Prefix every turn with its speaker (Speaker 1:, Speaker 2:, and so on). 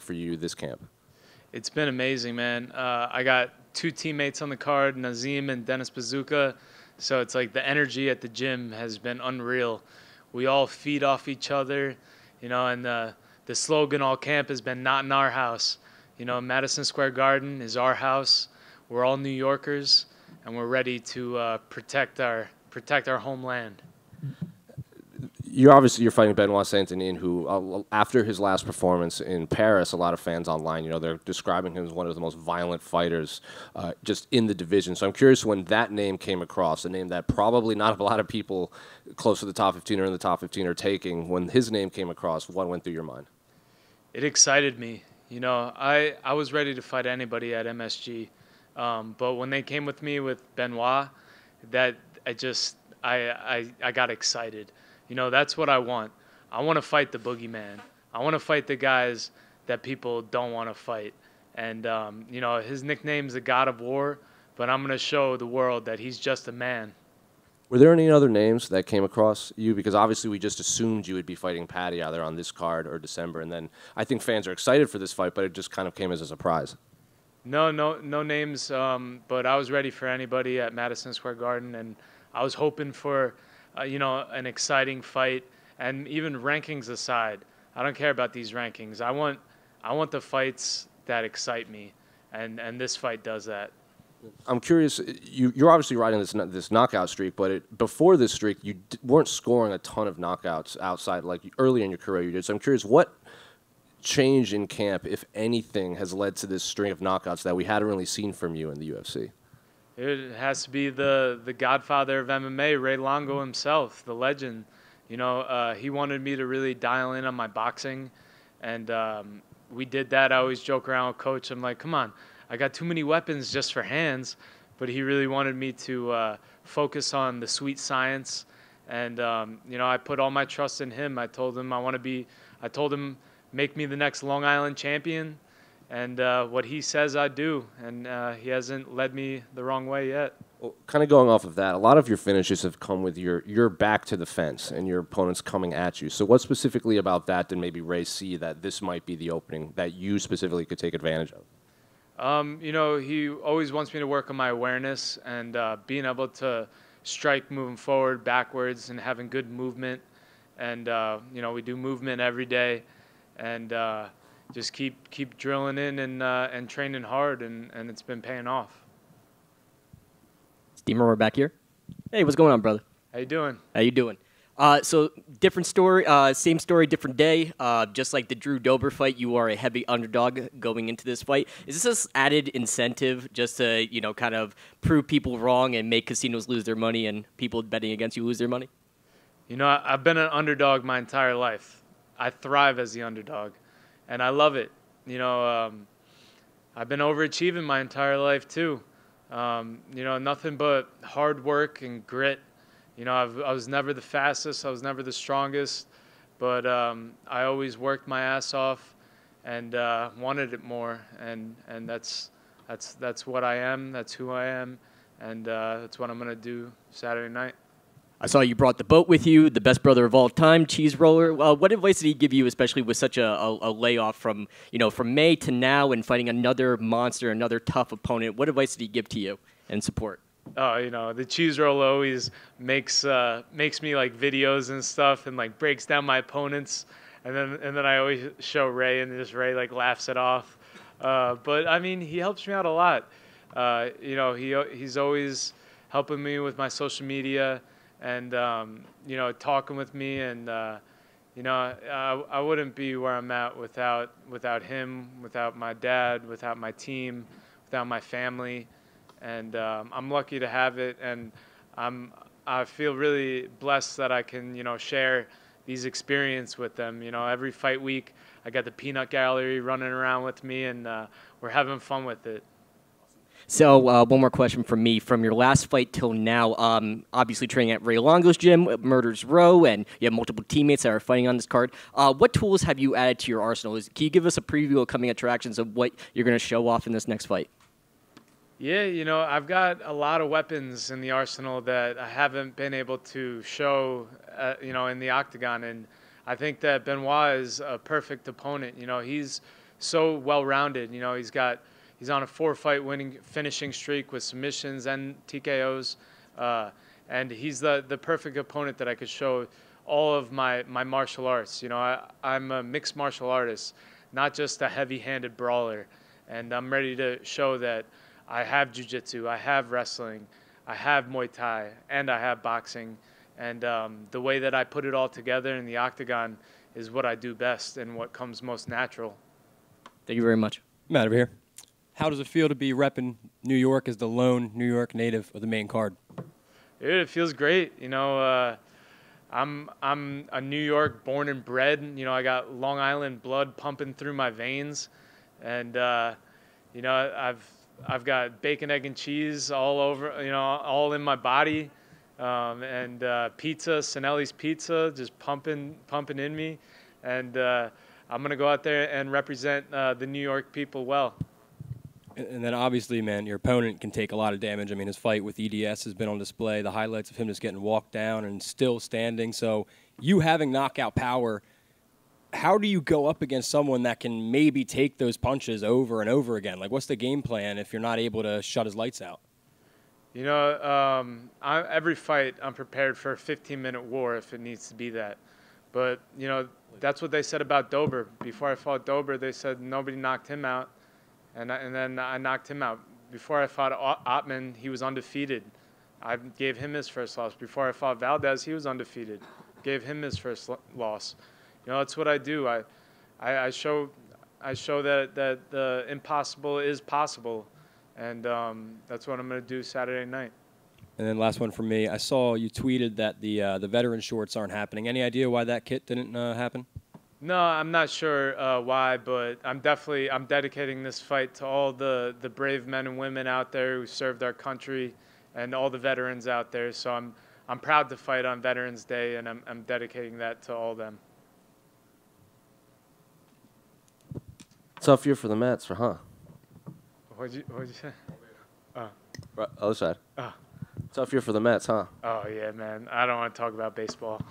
Speaker 1: for you this camp?
Speaker 2: It's been amazing, man. I got 2 teammates on the card, Nazim and Dennis Bazooka. So it's like the energy at the gym has been unreal. We all feed off each other, and the slogan all camp has been "Not in our house." Madison Square Garden is our house. We're all New Yorkers, and we're ready to protect our homeland.
Speaker 1: You're fighting Benoit Saint-Denis, who, after his last performance in Paris, a lot of fans online, they're describing him as one of the most violent fighters just in the division. So I'm curious, when that name came across, a name that probably not a lot of people close to the top 15 or in the top 15 are taking, when his name came across, what went through your mind?
Speaker 2: It excited me. I was ready to fight anybody at MSG, but when they came with me with Benoit, that I got excited. That's what I want. I want to fight the boogeyman. I want to fight the guys that people don't want to fight. And, his nickname's the God of War, but I'm going to show the world that he's just a man.
Speaker 1: Were there any other names that came across you? Because obviously we just assumed you would be fighting Patty either on this card or December. And then I think fans are excited for this fight, but it just kind of came as a surprise.
Speaker 2: No names, but I was ready for anybody at Madison Square Garden, and I was hoping for an exciting fight. And even rankings aside, I don't care about these rankings. I want the fights that excite me, and this fight does that.
Speaker 1: I'm curious, you're obviously riding this knockout streak, but before this streak, you weren't scoring a ton of knockouts outside, like early in your career you did. So I'm curious, what change in camp, if anything, has led to this string of knockouts that we hadn't really seen from you in the UFC?
Speaker 2: It has to be the godfather of MMA, Ray Longo himself, the legend. He wanted me to really dial in on my boxing, and we did that. I always joke around with Coach. I'm like, come on, I got too many weapons just for hands. But he really wanted me to focus on the sweet science, and I put all my trust in him. I told him, make me the next Long Island champion. And what he says, I do. And he hasn't led me the wrong way yet.
Speaker 1: Well, kind of going off of that, a lot of your finishes have come with your back to the fence and your opponents coming at you. So what specifically about that did maybe Ray see that this might be the opening that you specifically could take advantage of?
Speaker 2: He always wants me to work on my awareness and being able to strike moving forward, backwards, and having good movement. And, we do movement every day. And just keep drilling in and training hard, and it's been paying off.
Speaker 3: Steamer, we're back here. Hey, what's going on, brother?
Speaker 2: How you doing?
Speaker 3: How you doing? So different story, same story, different day. Just like the Drew Dober fight, you are a heavy underdog going into this fight. Is this added incentive just to kind of prove people wrong and make casinos lose their money and people betting against you lose their money?
Speaker 2: I've been an underdog my entire life. I thrive as the underdog. And I love it. I've been overachieving my entire life too. Nothing but hard work and grit. I was never the fastest. I was never the strongest. But I always worked my ass off and wanted it more. And that's what I am. That's who I am. And that's what I'm going to do Saturday night.
Speaker 3: I saw you brought the boat with you, the best brother of all time, Cheese Roller. What advice did he give you, especially with such a layoff from May to now and fighting another monster, another tough opponent? What advice did he give to you and support?
Speaker 2: Oh, the Cheese Roller always makes me like videos and stuff and like breaks down my opponents, and then I always show Ray and just Ray like laughs it off. But I mean, he helps me out a lot. He's always helping me with my social media. And, talking with me, and, I wouldn't be where I'm at without him, without my dad, without my team, without my family. And I'm lucky to have it, and I feel really blessed that I can, share these experiences with them. Every fight week I got the peanut gallery running around with me, and we're having fun with it.
Speaker 3: So one more question from me. From your last fight till now, obviously training at Ray Longo's gym, Murder's Row, and you have multiple teammates that are fighting on this card. What tools have you added to your arsenal? Can you give us a preview of coming attractions of what you're going to show off in this next fight?
Speaker 2: Yeah, I've got a lot of weapons in the arsenal that I haven't been able to show, in the octagon. And I think that Benoit is a perfect opponent. He's so well-rounded. You know, he's on a 4-fight finishing streak with submissions and TKOs, and he's the perfect opponent that I could show all of my martial arts. You know, I'm a mixed martial artist, not just a heavy-handed brawler, and I'm ready to show that I have jiu-jitsu, I have wrestling, I have Muay Thai, and I have boxing, and the way that I put it all together in the octagon is what I do best and what comes most natural.
Speaker 3: Thank you very much.
Speaker 4: Matt, over here. How does it feel to be repping New York as the lone New York native of the main card?
Speaker 2: Dude, it feels great. You know, I'm a New York born and bred. You know, I got Long Island blood pumping through my veins, and you know, I've got bacon, egg, and cheese all over. You know, all in my body, and pizza, Sinelli's Pizza, just pumping in me, and I'm gonna go out there and represent the New York people well.
Speaker 4: And then obviously, man, your opponent can take a lot of damage. I mean, his fight with EDS has been on display. The highlights of him just getting walked down and still standing. So you having knockout power, how do you go up against someone that can maybe take those punches over and over again? Like, what's the game plan if you're not able to shut his lights out?
Speaker 2: You know, every fight I'm prepared for a 15-minute war if it needs to be that. But, you know, that's what they said about Dober. Before I fought Dober, they said nobody knocked him out. And then I knocked him out. Before I fought Ottman, he was undefeated. I gave him his first loss. Before I fought Valdez, he was undefeated. Gave him his first loss. You know, that's what I do. I show that the impossible is possible, and that's what I'm going to do Saturday night.
Speaker 4: And then last one from me. I saw you tweeted that the veteran shorts aren't happening. Any idea why that kit didn't happen?
Speaker 2: No, I'm not sure why, but I'm dedicating this fight to all the brave men and women out there who served our country, and all the veterans out there. So I'm proud to fight on Veterans Day, and I'm dedicating that to all of them.
Speaker 1: Tough year for the Mets, huh?
Speaker 2: What'd you say?
Speaker 1: Right, other side.
Speaker 2: Oh.
Speaker 1: Tough year for the Mets, huh?
Speaker 2: Oh yeah, man. I don't want to talk about baseball.